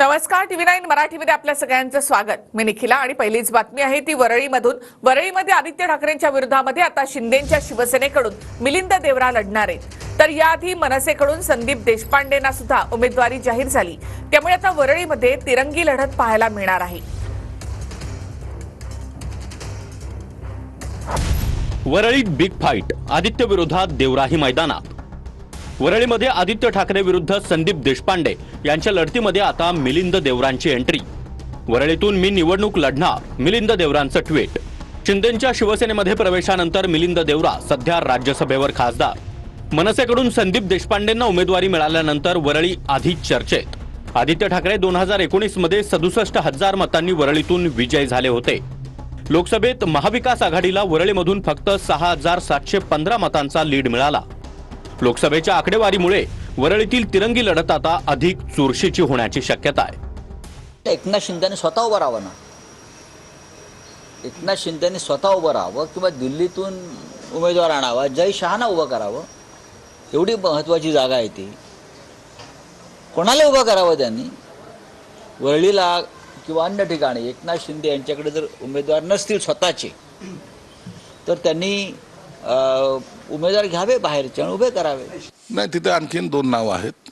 नमस्कार, TV9 मराठीमध्ये आपल्या सगळ्यांचं स्वागत. मी निखिला आणि पहिलीच बातमी आहे ती वरळीमधून. वरळीमध्ये आदित्य ठाकरेंच्या विरोधामध्ये आता शिंदेंच्या शिवसेनेकडून मिलिंद देवरा लढणार आहेत. तर याआधी मनसेकडून संदीप देशपांडेंना सुद्धा उमेदवारी जाहीर झाली. त्यामुळे आता वरळीमध्ये तिरंगी लढत पाहायला मिळणार आहे. वरळीत बिग फाईट, आदित्य विरोधात देवराही मैदानात. वरळीमध्ये आदित्य ठाकरे विरुद्ध संदीप देशपांडे यांच्या लढतीमध्ये आता मिलिंद देवरांची एंट्री. वरळीतून मी निवडणूक लढणार, मिलिंद देवरांचं ट्विट. शिंदेंच्या शिवसेनेमध्ये प्रवेशानंतर मिलिंद देवरा सध्या राज्यसभेवर खासदार. मनसेकडून संदीप देशपांडेंना उमेदवारी मिळाल्यानंतर वरळी आधीच चर्चेत. आदित्य ठाकरे 2019 मध्ये 67,000 मतांनी वरळीतून विजयी झाले होते. लोकसभेत महाविकास आघाडीला वरळीमधून फक्त 6,715 मतांचा लीड मिळाला. लोकसभेच्या आकडेवारीमुळे वरळीतील तिरंगी लढत आता अधिक चुरशीची होण्याची शक्यता आहे. एकनाथ शिंदेने स्वतः उभं राहावं ना. एकनाथ शिंदेने स्वतः उभं राहावं किंवा दिल्लीतून उमेदवार आणावा, जय शहाना उभं करावं. एवढी महत्त्वाची जागा आहे ती. कोणाला उभं करावं त्यांनी? वरळीला किंवा अन्य ठिकाणी एकनाथ शिंदे यांच्याकडे जर उमेदवार नसतील स्वतःचे, तर त्यांनी उमेदवार घ्यावे बाहेरचे आणि उभे करावे. नाही, तिथे आणखीन 2 नावं आहेत.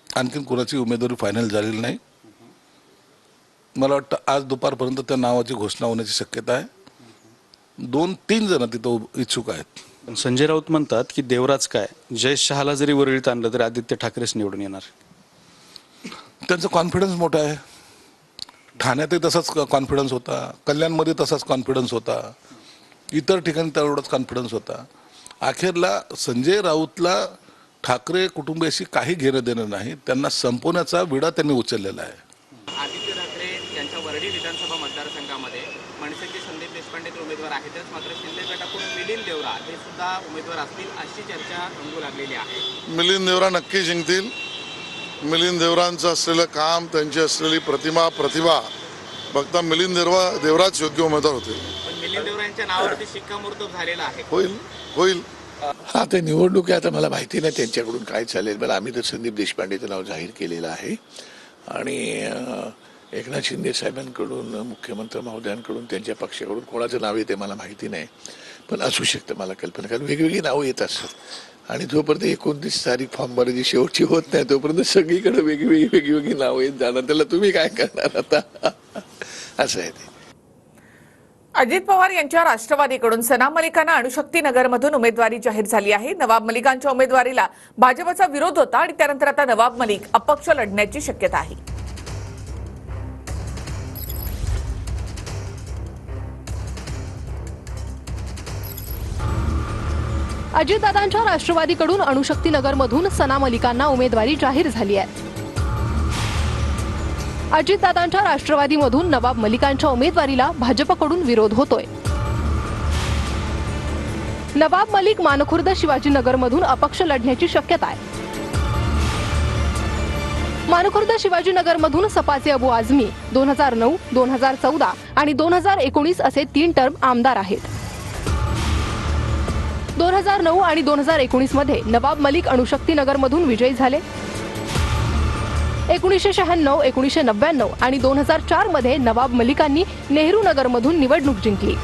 आणखीन कोणाची उमेदवारी फायनल झालेली नाही. मला वाटतं आज दुपारपर्यंत त्या नावाची घोषणा होण्याची शक्यता आहे. 2-3 जण तिथं इच्छुक आहेत. संजय राऊत म्हणतात की देवराज काय, जयेश शहाला जरी वरळीत आणलं तरी आदित्य ठाकरेच निवडून येणार. त्यांचा कॉन्फिडन्स मोठा आहे. ठाण्यातही तसाच कॉन्फिडन्स होता, कल्याणमध्ये तसाच कॉन्फिडन्स होता, इतर ठिकाणी तेवढाच कॉन्फिडन्स होता. अखेरला संजय राऊतला ठाकरे कुटुंबाशी काही घेणं देणं नाही. त्यांना संपवण्याचा विडा त्यांनी उचललेला आहे. आदित्य ठाकरे यांच्या वरळी विधानसभा मतदारसंघामध्ये मनसेचे संदीप देशपांडे तर उमेदवार आहेतच, मात्र शिंदे गटाकडून मिलिंद देवरा हे सुद्धा उमेदवार असतील अशी चर्चा रंगू लागलेली आहे. मिलिंद देवरा नक्की जिंकतील. मिलिंद देवरांचं असलेलं काम, त्यांची असलेली प्रतिभा बघता मिलिंद देवराच योग्य उमेदवार होतील. पण मिलिंद देवरा यांच्या नावावरती शिक्कामोर्तब झालेला आहे. होईल. हा, ते निवडणूक आहे. आता मला माहिती नाही त्यांच्याकडून काय चालेल. पण आम्ही तर संदीप देशपांडेचं नाव जाहीर केलेलं आहे आणि एकनाथ शिंदे साहेबांकडून, मुख्यमंत्री महोदयांकडून, त्यांच्या पक्षाकडून कोणाचं नाव येते मला माहिती नाही. पण असू शकतं, मला कल्पना, कारण वेगवेगळी नावं येत असतात आणि जोपर्यंत 29 तारीख फॉर्म भरायची शेवटची होत नाही तोपर्यंत सगळीकडे वेगवेगळी नावं येत जाणार. त्याला तुम्ही काय करणार आता? असं आहे ते. अजित पवार यांच्या राष्ट्रवादीकडून सना मलिकांना अणुशक्ती नगरमधून उमेदवारी जाहीर झाली आहे. नवाब मलिकांच्या उमेदवारीला भाजपचा विरोध होता आणि त्यानंतर आता नवाब मलिक अपक्ष लढण्याची शक्यता आहे. अजितदादांच्या राष्ट्रवादीकडून अणुशक्ती नगरमधून सना मलिकांना उमेदवारी जाहीर झाली आहे. अजितदादांच्या राष्ट्रवादीमधून नवाब मलिकांच्या उमेदवारीला भाजपकडून विरोध होतोय. नवाब मलिक मानखुर्द शिवाजीनगरमधून अपक्ष लढण्याची शक्यता आहे. मानखुर्द शिवाजीनगरमधून सपाचे अबू आझमी 2009, 2014 आणि 2019 असे 3 टर्म आमदार आहेत. 2009 आणि 2019 मध्ये नवाब मलिक अणुशक्ती नगरमधून विजयी झाले. 1996, 1999 आणि 2004 मध्ये नवाब मलिकांनी नेहरू नगरमधून निवडणूक जिंकली.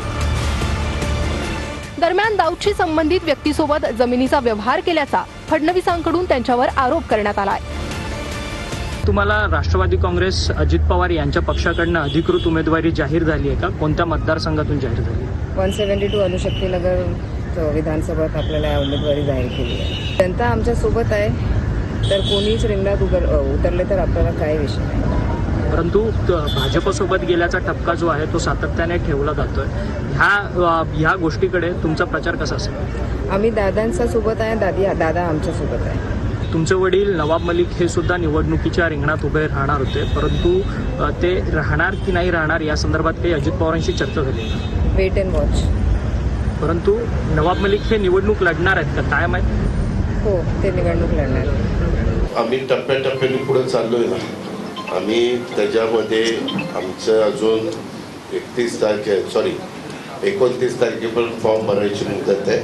दरम्यान दाऊदशी संबंधित व्यक्तीसोबत जमिनीचा व्यवहार केल्याचा फडणवीसांकडून त्यांच्यावर आरोप करण्यात आलाय. तुम्हाला राष्ट्रवादी काँग्रेस अजित पवार यांच्या पक्षाकडनं अधिकृत उमेदवारी जाहीर झाली आहे का? कोणत्या मतदारसंघातून जाहीर झाली? 172 अणुशक्ती नगर विधानसभेत आपल्याला उमेदवारी जाहीर केली आहे. जनता आमच्या सोबत आहे, तर कोणीच रिंगणात उतरले तर आपल्याला काही विषय नाही. परंतु भाजपसोबत गेल्याचा ठपका जो आहे तो सातत्याने ठेवला जातोय. ह्या गोष्टीकडे तुमचा प्रचार कसा असेल? आम्ही दादांच्या सोबत आहे, दादा आमच्या सोबत आहे. तुमचे वडील नवाब मलिक हे सुद्धा निवडणुकीच्या रिंगणात उभे राहणार होते, परंतु ते राहणार की नाही राहणार या संदर्भात काही अजित पवारांशी चर्चा झाली? Wait and watch. परंतु नवाब मलिक हे निवडणूक लढणार आहेत का काय माहिती? हो, ते निवडणूक लढणार. आम्ही टप्प्याटप्प्याने पुढे चाललोय ना. आम्ही त्याच्यामध्ये आमचं अजून 29 तारखेपर्यंत फॉर्म भरायची मुदत आहे.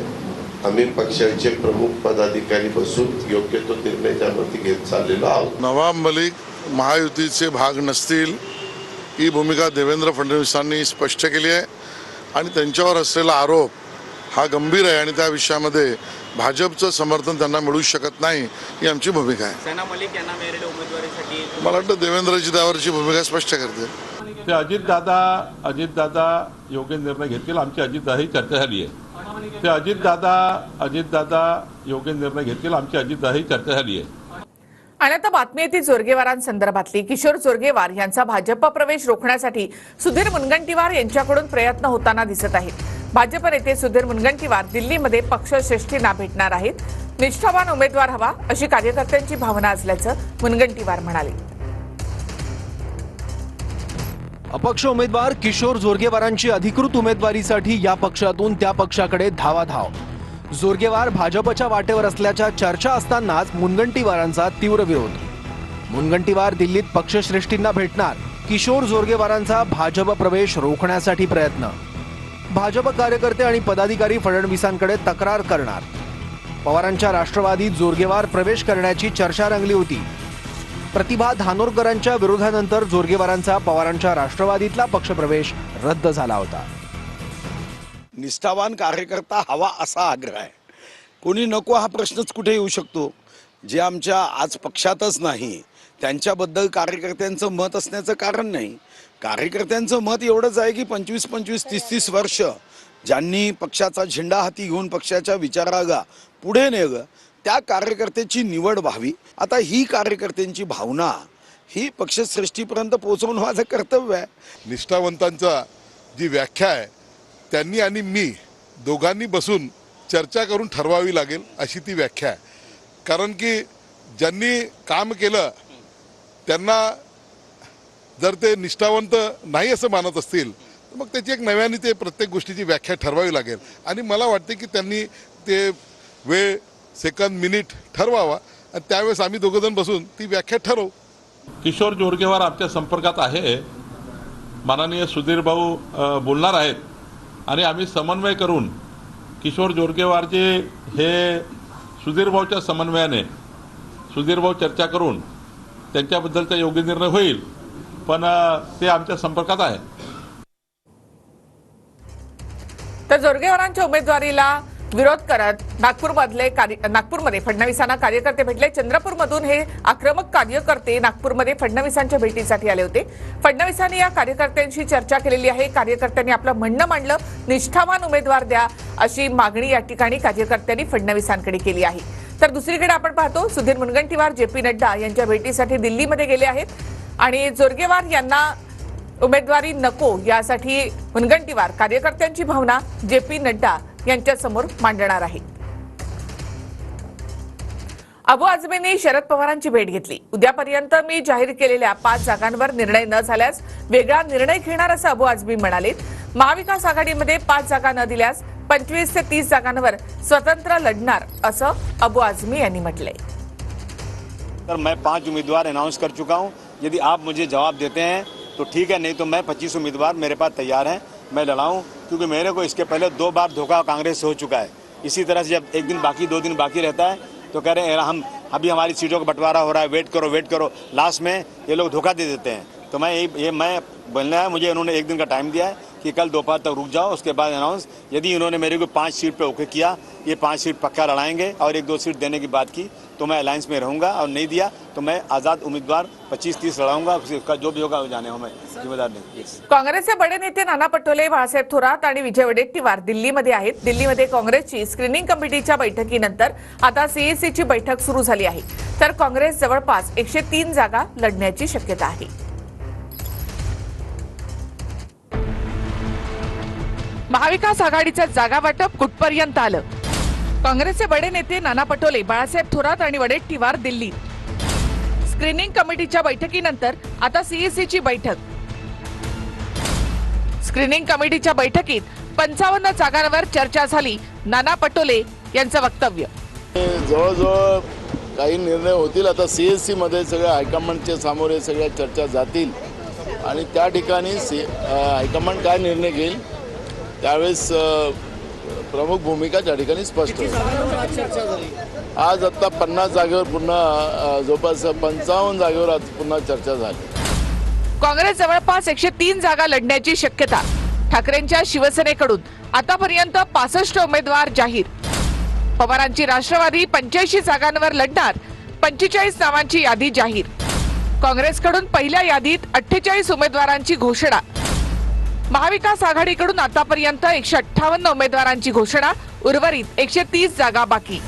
आम्ही पक्षाचे प्रमुख पदाधिकारी बसून योग्य तो निर्णय त्यावरती घेत चाललेलो आहोत. नवाब मलिक महायुतीचे भाग नसतील ही भूमिका देवेंद्र फडणवीसांनी स्पष्ट केली आहे आणि त्यांच्यावर असलेला आरोप हा गंभीर आहे आणि त्या विषयामध्ये भाजपचं समर्थन त्यांना मिळू शकत नाही ही आमची भूमिका आहे. सना मलिक यांना मिळालेल्या उमेदवारीसाठी मला वाटतं देवेंद्रजी त्यावरची भूमिका स्पष्ट करते. ते अजितदादा योग्य निर्णय घेतील. आमची अजितदादाही चर्चा झाली आहे. ते अजितदादा योग्य निर्णय घेतील. आमची अजितदादाही चर्चा झाली आहे. आणि आता बातमी येते जोरगेवारांसंदर्भातली. किशोर जोरगेवार यांचा भाजप प्रवेश रोखण्यासाठी सुधीर मुनगंटीवार यांच्याकडून प्रयत्न होताना दिसत आहेत. भाजप नेते सुधीर मुनगंटीवार दिल्लीमध्ये पक्षश्रेष्ठींना भेटणार आहेत. निष्ठावान उमेदवार हवा अशी कार्यकर्त्यांची भावना असल्याचं मुनगंटीवार म्हणाले. अपक्ष उमेदवार किशोर जोरगेवारांची अधिकृत उमेदवारीसाठी या पक्षातून त्या पक्षाकडे धावाधाव. जोरगेवार भाजपच्या वाटेवर असल्याच्या चर्चा असतानाच मुनगंटीवारांचा तीव्र विरोध. मुनगंटीवार दिल्लीत पक्षश्रेष्ठींना भेटणार. किशोर जोरगेवारांचा भाजप प्रवेश रोखण्यासाठी प्रयत्न. भाजप कार्यकर्ते आणि पदाधिकारी फडणवीसांकडे तक्रार करणार. पवारांच्या राष्ट्रवादीत जोरगेवार प्रवेश करण्याची चर्चा रंगली होती. प्रतिभा धानोरकरांच्या विरोधानंतर जोरगेवारांचा पवारांच्या राष्ट्रवादीतला पक्षप्रवेश रद्द झाला होता. निष्ठावान कार्यकर्ता हवा असा आग्रह आहे. कोणी नको हा प्रश्नच कुठे येऊ शकतो. जे आमच्या आज पक्षातच नाही त्यांच्याबद्दल कार्यकर्त्यांचं मत असण्याचं कारण नाही. कार्यकर्त्यांचं मत एवढंच आहे की 25, 30 वर्ष ज्यांनी पक्षाचा झेंडा हाती घेऊन पक्षाच्या विचाराला पुढे नेलं त्या कार्यकर्त्याची निवड व्हावी. आता ही कार्यकर्त्यांची भावना ही पक्षश्रेष्ठीपर्यंत पोहोचवणं माझं कर्तव्य आहे. निष्ठावंतांचा जी व्याख्या आहे त्यांनी आणि मी दोघांनी बसून चर्चा करून ठरवावी लागेल अशी ती व्याख्या आहे. कारण की ज्यांनी काम केलं त्यांना जर ते निष्ठावंत नाही असं मानत असतील तर मग त्याची एक नव्याने ते प्रत्येक गोष्टीची व्याख्या ठरवावी लागेल. आणि मला वाटते की त्यांनी ते वेळ सेकंद मिनिट ठरवावा आणि त्यावेळेस आम्ही दोघंजण बसून ती व्याख्या ठरवू. किशोर जोरगेवार आमच्या संपर्कात आहे. माननीय सुधीर भाऊ बोलणार आहेत आणि आम्ही समन्वय करून किशोर जोरगेवारचे हे सुधीर भाऊच्या समन्वयाने सुधीर भाऊ चर्चा करून त्यांच्याबद्दलचा योग्य निर्णय होईल. पण ते आमच्या संपर्कात आहे. तर जोरगेवारांच्या उमेदवारीला विरोध करत नागपूरमध्ये फडणवीसांना कार्यकर्ते भेटले. चंद्रपूरमधून हे आक्रमक कार्यकर्ते नागपूरमध्ये फडणवीसांच्या भेटीसाठी आले होते. फडणवीसांनी या कार्यकर्त्यांशी चर्चा केलेली आहे. कार्यकर्त्यांनी आपलं म्हणणं मांडलं. निष्ठावान उमेदवार द्या अशी मागणी या ठिकाणी कार्यकर्त्यांनी फडणवीसांकडे केली आहे. तर दुसरीकडे आपण पाहतो सुधीर मुनगंटीवार JP नड्डा यांच्या भेटीसाठी दिल्लीमध्ये गेले आहेत आणि जोरगेवार यांना उमेदवारी नको यासाठी मुनगंटीवार कार्यकर्त्यांची भावना JP नड्डा यांच्या समोर मांडणार आहे. अबू आझमींनी शरद पवारांची भेट घेतली. उद्यापर्यंत मी जाहीर केलेल्या 5 जागांवर निर्णय न झाल्यास वेगळा निर्णय घेणार असं अबू आझमी म्हणाले. महाविकास आघाडीमध्ये 5 जागा न दिल्यास 25 ते 30 जागांवर स्वतंत्र लढणार असं अबू आझमी यांनी म्हटलंय. सर मैं 5 उम्मीदवार अनाउंस कर चुका हूं. यदि आप मुझे जवाब देते हैं तो ठीक है, नहीं तो मैं 25 उम्मीदवार मेरे पास तैयार हैं. मैं लड़ाऊं क्योंकि मेरे को इसके पहले 2 बार धोखा कांग्रेस से हो चुका है. इसी तरह से जब एक दिन बाकी 2 दिन बाकी रहता है तो कह रहे हैं हम अभी हमारी सीटों का बंटवारा हो रहा है, वेट करो. लास्ट में ये लोग धोखा दे देते हैं. तो मैं बोलना है, मुझे इन्होंने 1 दिन का टाइम दिया है कि कल दोपहर तक रुक जाओ, उसके बाद अनाउंस. यदि इन्होंने मेरे को 5 सीट पे ओके किया, ये 5 सीट पक्का लड़ाएंगे और 1-2 सीट देने की बात की तो मैं अलायंस में रहूंगा, और नहीं दिया तो मैं आज़ाद उम्मीदवार 25-30 लड़ाऊंगा. उसका जो भी होगा जाने हो, मैं जिम्मेदार नहीं. काँग्रेसचे बडे नेते नाना पटोले, बाळासाहेब थोरात आणि विजय वडेट्टीवार दिल्लीमध्ये आहेत. दिल्लीमध्ये काँग्रेसची स्क्रीनिंग कमिटीच्या बैठकीनंतर आता CECची बैठक सुरू झाली आहे. तर काँग्रेस जवळपास 103 जागा लढण्याची शक्यता आहे. महाविकास आघाडीचं जागा वाटप कुठपर्यंत आलं? काँग्रेसचे बडे नेते नाना पटोले, बाळासाहेब थोरात आणि वडेट्टीवार दिल्लीत. स्क्रीनिंग कमिटीच्या बैठकीनंतर आता CECची बैठक. स्क्रीनिंग कमिटीच्या बैठकीत 55 जागांवर चर्चा झाली. नाना पटोले यांचं वक्तव्य. जवळजवळ काही निर्णय होतील. आता CEC मध्ये सगळ्या हायकमांडच्या समोर सगळ्या चर्चा जातील आणि त्या ठिकाणी हायकमांड काय निर्णय घेईल त्यावेळेस प्रमुख भूमिका त्या ठिकाणी स्पष्ट होईल. आज आता 50 जागेवर पुन्हा जवळपास 55 जागेवर आज पुन्हा चर्चा झाली. काँग्रेस जवळपास 103 जागा लढण्याची शक्यता. ठाकरेंच्या शिवसेनेकडून आतापर्यंत 65 उमेदवार जाहीर. पवारांची राष्ट्रवादी 85 जागांवर लढणार. 45 नावांची यादी जाहीर. काँग्रेसकडून पहिल्या यादीत 48 उमेदवारांची घोषणा. महाविकास आघाडीकडून आतापर्यंत 158 उमेदवारांची घोषणा. उर्वरित 130 जागा बाकी.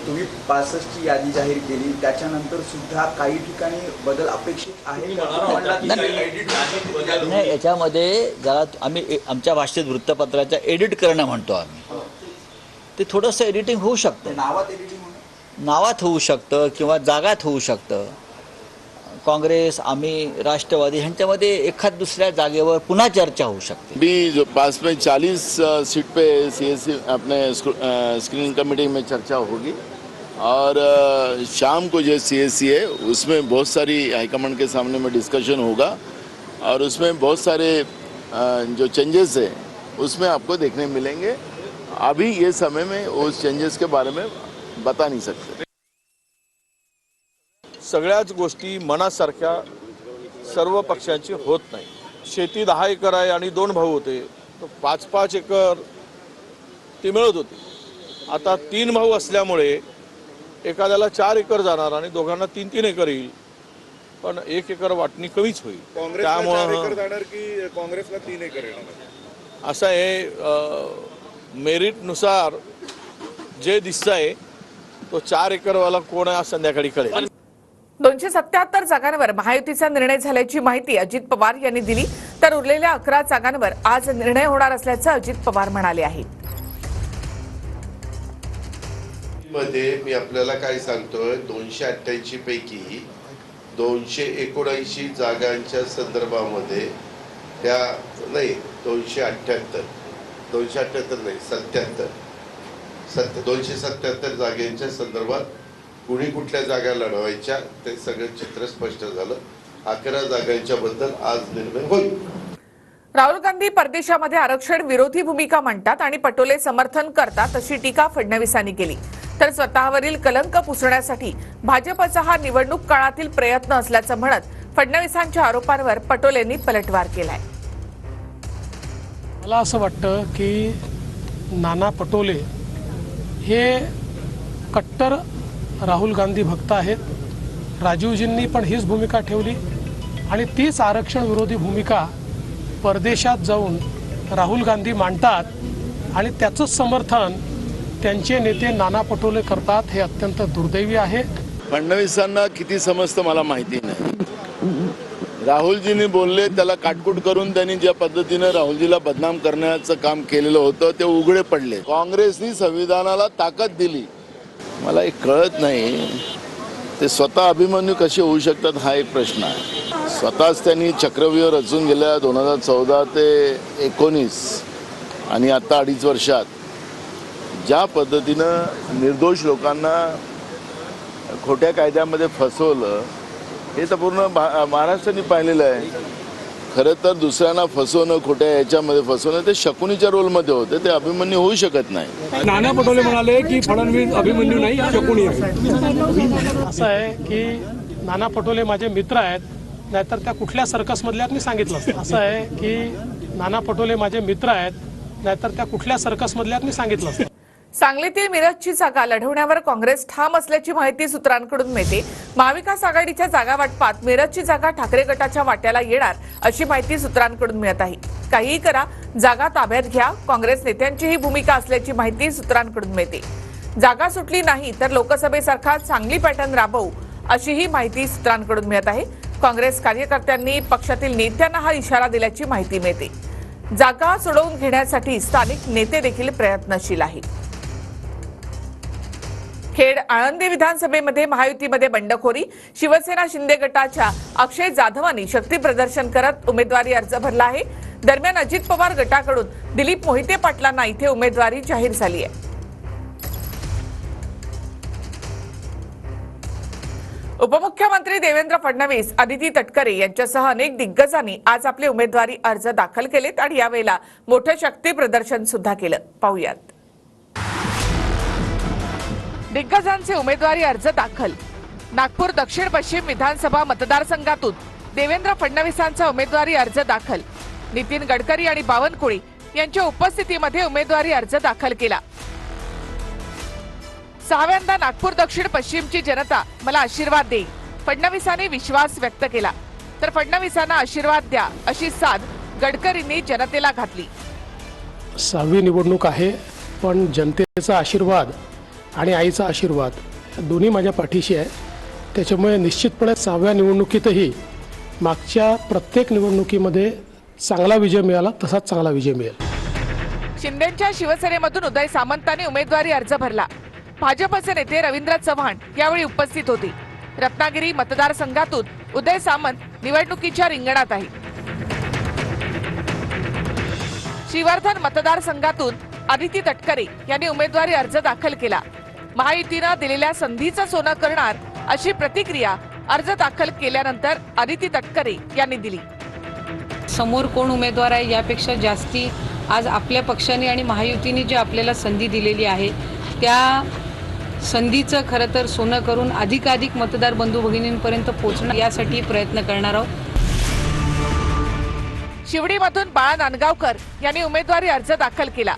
तुम्ही 65 ची यादी जाहीर केली, त्याच्यानंतर सुद्धा काही ठिकाणी बदल अपेक्षित आहे. नाही, याच्यामध्ये जरा आम्ही आमच्या भाषेत वृत्तपत्राच्या एडिट करणं म्हणतो आम्ही, ते थोडंसं एडिटिंग होऊ शकतं. नावात होऊ शकतं किंवा जागात होऊ शकतं. काँग्रेस, आम्ही, राष्ट्रवादी ह्यांच्यामध्ये एखाद दुसऱ्या जागेवर पुन्हा चर्चा होऊ शकते. भी जो 5 में 40 सीट पे CSC अपने स्क्रीनिंग कमेटी में चर्चा होगी और शाम को जो CSC है उसमें बहुत सारी हाईकमांड के सामने में डिस्कशन होगा और उसमें बहुत सारे जो चेंजेस है उसमें आपको देखने मिलेंगे. अभी ये समय में उस चेंजेस के बारे में बता नहीं सकते. सगळ्याच गोष्टी मनासारख्या सर्व पक्षांची होत नाही. शेती 10 एकर आहे आणि 2 भाऊ होते, तर 5-5 एकर ती मिळत होती. आता 3 भाऊ असल्यामुळे एखाद्याला 4 एकर जाणार आणि दोघांना 3-3 एकर येईल, पण 1 एकर वाटणी कमीच होईल. त्यामुळे जाणार की काँग्रेसला 3 एकर येणार असं आहे. मेरिटनुसार जे दिसतंय तो 4 एकरवाला कोण आहे आज संध्याकाळी कळेल. 277 जागांवर महायुतीचा निर्णय झाल्याची माहिती अजित पवार यांनी दिली. तर उरलेल्या 11 जागांवर आज निर्णय होणार असल्याचं अजित पवार म्हणाले आहेत. मध्ये मी आपल्याला काय सांगतोय, 288 पैकी 279 जागांच्या संदर्भामध्ये त्या नाही 278 नाही 277 जागांच्या संदर्भात कुणी कुठल्या जागा लढवायच्या ते सगळं चित्र स्पष्ट झालं. 11 जागांच्या बद्दल आज निर्णय होईल. राहुल गांधी परदेशामध्ये आरक्षण विरोधी भूमिका मांडतात आणि पटोले समर्थन करतात अशी टीका फडणवीसांनी केली. तर स्वतःवरील कलंक पुसण्यासाठी भाजपचा हा निवडणूक काळातील प्रयत्न असल्याचं म्हणत फडणवीसांच्या आरोपांवर पटोलेंनी पलटवार केलाय. मला असं वाटतं की नाना पटोले हे कट्टर राहुल गांधी भक्त आहेत. राजीवजींनी पण हीच भूमिका ठेवली आणि तीच आरक्षण विरोधी भूमिका परदेशात जाऊन राहुल गांधी मांडतात आणि त्याचंच समर्थन त्यांचे नेते नाना पटोले करतात. हे अत्यंत दुर्दैवी आहे. फडणवीसांना किती समजतं मला माहिती नाही. राहुलजींनी बोलले, त्याला काटकूट करून त्यांनी ज्या पद्धतीने राहुलजीला बदनाम करण्याचं काम केलेलं होतं ते उघडे पडले. काँग्रेसनी संविधानाला ताकद दिली. मला एक कळत नाही, ते स्वतः अभिमन्यू कसे होऊ शकतात हा एक प्रश्न आहे. स्वतःच त्यांनी चक्रव्यूह रचून गेल्या 2014 ते 19 आणि आता 2.5 वर्षात ज्या पद्धतीनं निर्दोष लोकांना खोट्या कायद्यामध्ये फसवलं हे तर पूर्ण महाराष्ट्राने पाहिलेलं आहे. खरं तर दुसऱ्यांना फसवणं, खोट्या याच्यामध्ये फसवणं ते शकुनीच्या रोलमध्ये होते, ते अभिमन्यू होऊ शकत नाही. नाना पटोले म्हणाले की फडणवीस अभिमन्यू नाही, शकुनी आहे. असं आहे की नाना पटोले माझे मित्र आहेत, नाहीतर त्या कुठल्या सर्कसमधल्या मी सांगितलं असतं. असं आहे की नाना पटोले माझे मित्र आहेत, नाहीतर त्या कुठल्या सर्कसमधल्या मी सांगितलं असतं. सांगलीतील मिरजची जागा लढवण्यावर काँग्रेस ठाम असल्याची माहिती सूत्रांकडून मिळते. महाविकास आघाडीच्या जागा वाटपात मिरजची जागा ठाकरे गटाच्या वाट्याला येणार अशी माहिती सूत्रांकडून मिळत आहे. काहीही करा, जागा ताब्यात घ्या, काँग्रेस नेत्यांची ही भूमिका असल्याची माहिती सूत्रांकडून मिळते. जागा सुटली नाही तर लोकसभेसारखा सांगली पॅटर्न राबवू अशी ही माहिती सूत्रांकडून मिळत आहे. काँग्रेस कार्यकर्त्यांनी पक्षातील नेत्यांना हा इशारा दिल्याची माहिती मिळते. जागा सोडवून घेण्यासाठी स्थानिक नेते देखील प्रयत्नशील आहेत. खेड आळंदी विधानसभेमध्ये महायुतीमध्ये बंडखोरी. शिवसेना शिंदे गटाच्या अक्षय जाधवांनी शक्ती प्रदर्शन करत उमेदवारी अर्ज भरला आहे. दरम्यान अजित पवार गटाकडून दिलीप मोहिते पाटलांना इथे उमेदवारी जाहीर झाली आहे. उपमुख्यमंत्री देवेंद्र फडणवीस, अदिती तटकरे यांच्यासह अनेक दिग्गजांनी आज आपले उमेदवारी अर्ज दाखल केलेत आणि यावेळेला मोठं शक्ती प्रदर्शन सुद्धा केलं. पाहूयात. दिग्गजांचे उमेदवारी अर्ज दाखल. नागपूर दक्षिण पश्चिम विधानसभा मतदारसंघातून देवेंद्र फडणवीसांचा उमेदवारी अर्ज दाखल. नितीन गडकरी आणि बावनकुळे यांच्या उपस्थितीमध्ये उमेदवारी अर्ज दाखल केला. 6व्यांदा नागपूर दक्षिण पश्चिमची जनता मला आशीर्वाद देईल, फडणवीसांनी विश्वास व्यक्त केला. तर फडणवीसांना आशीर्वाद द्या अशी साद गडकरींनी जनतेला घातली. 6वी निवडणूक आहे, पण जनतेचा आशीर्वाद आणि आईचा आशीर्वाद दोन्ही माझ्या पाठीशी आहे. त्याच्यामुळे निश्चितपणे 6व्या निवडणुकीतही मागच्या प्रत्येक निवडणुकीमध्ये चांगला विजय मिळाला, तसाच चांगला विजय मिळेल. शिंदेच्या शिवसेनेमधून उदय सामंतांनी उमेदवारी अर्ज भरला. भाजपचे नेते रवींद्र चव्हाण यावेळी उपस्थित होते. रत्नागिरी मतदारसंघातून उदय सामंत निवडणुकीच्या रिंगणात आहे. श्रीवर्धन मतदारसंघातून अदिती तटकरे यांनी उमेदवारी अर्ज दाखल केला. महायुतीनं दिलेल्या संधीचं सोनं करणार अशी प्रतिक्रिया अर्ज दाखल केल्यानंतर अदिती तटकरे यांनी दिली. समोर कोण उमेदवार आहे यापेक्षा जास्ती आज आपल्या पक्षाने आणि महायुतीने जी आपल्याला संधी दिलेली आहे त्या संधीचं खरं तर सोनं करून अधिकाधिक मतदार बंधू भगिनींपर्यंत पोहोचणं यासाठी प्रयत्न करणार आहोत. शिवडीमधून बाळा नांदगावकर यांनी उमेदवारी अर्ज दाखल केला.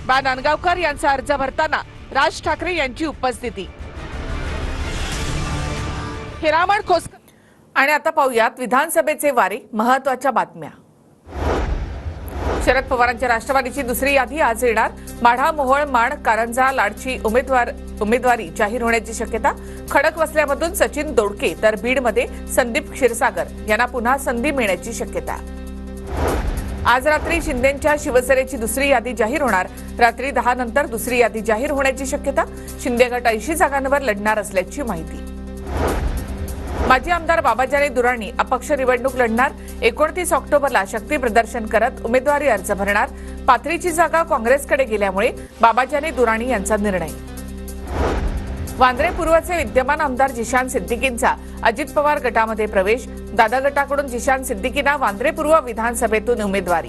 बाळा नांदगावकर यांचा अर्ज भरताना राज ठाकरे यांची उपस्थिती. हिरामण खोसकर. आणि आता पाहूयात विधानसभेचे वारे, महत्वाच्या बातम्या. शरद पवारांच्या राष्ट्रवादीची दुसरी यादी आज येणार. माढा, मोहोळ, माण, कारंजा, लाडची उमेदवारी जाहीर होण्याची शक्यता. खडकवासल्यामधून सचिन दोडके तर बीडमध्ये संदीप क्षीरसागर यांना पुन्हा संधी मिळण्याची शक्यता. आज रात्री शिंदेच्या शिवसेनेची दुसरी यादी जाहीर होणार. रात्री 10 नंतर दुसरी यादी जाहीर होण्याची शक्यता. शिंदे गट 80 जागांवर लढणार असल्याची माहिती. माजी आमदार बाबाजानी दुराणी अपक्ष निवडणूक लढणार. 29 ऑक्टोबरला शक्ती प्रदर्शन करत उमेदवारी अर्ज भरणार. पाथरीची जागा काँग्रेसकडे गेल्यामुळे बाबाजानी दुराणी यांचा निर्णय. वांद्रे पूर्वचे विद्यमान आमदार जिशान सिद्दीकींचा अजित पवार गटामध्ये प्रवेश. दादा गटाकडून जिशान सिद्दीकींना वांद्रे पूर्व विधानसभेतून उमेदवारी.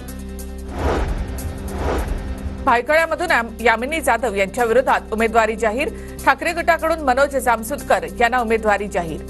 भायखळ्यामधून यामिनी जाधव यांच्या विरोधात उमेदवारी जाहीर. ठाकरे गटाकडून मनोज जामसुदकर यांना उमेदवारी जाहीर.